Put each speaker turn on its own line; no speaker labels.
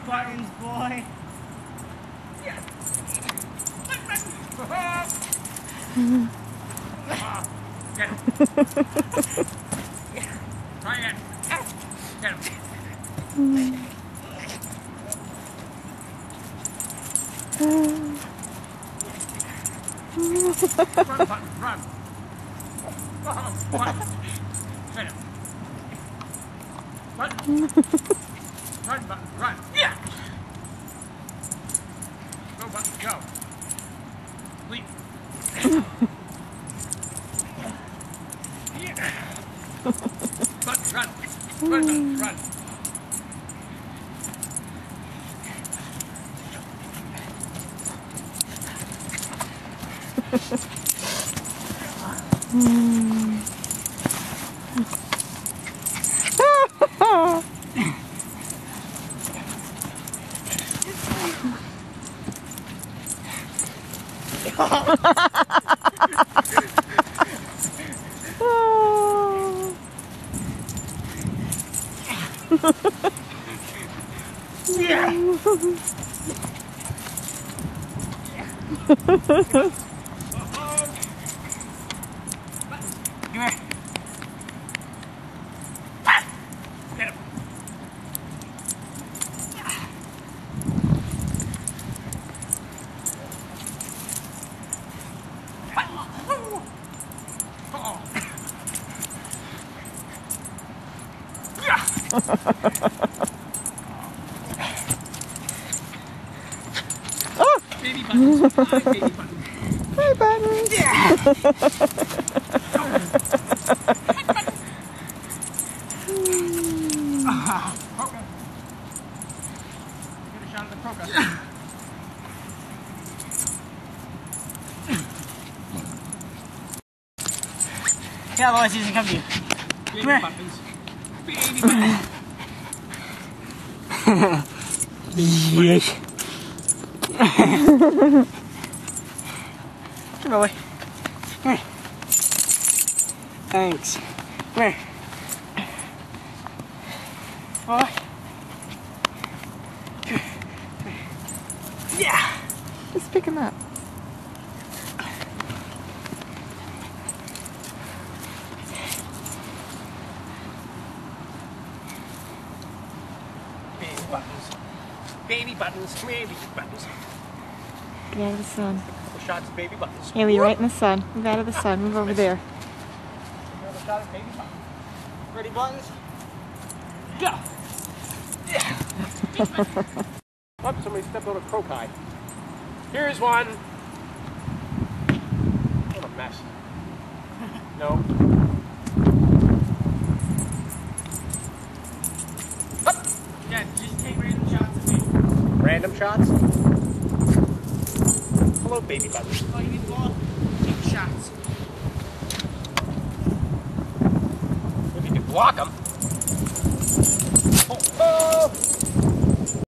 buttons, boy.
Yeah. Get him. Try again. Get him. Run, button, run. Button. Get him. Button. Run, button, run. Yeah. Go, button, go. Leap. Yeah. Button, run. Run, button, run. Yeah. Come here. Get him.
Oh!
Baby buttons. Hi, baby buttons.
Hi, buttons.
Yeah. Croaker. Get a shot of the croaker.
Yeah, otherwise he doesn't come to you.
Baby
Come here.
buttons. Baby buttons.
Yes. Come here, boy. Come here. Thanks. Come here. Boy. Come here. Yeah. Just pick him up.
Baby buttons. Baby buttons. Come here, baby buttons.
Get out of the sun.
Couple shots of baby buttons.
Haley, right in the sun. Move out of the sun. Move over there.
Another shot of baby buttons. Ready, buttons? Go! Yeah! Oh, somebody stepped on a croci. Here's one. What a mess. No. Up.
Yeah, just take random shots of me.
Random shots? Hello, baby buttons.
Oh, you need to go off. Take shots.
If you can block them.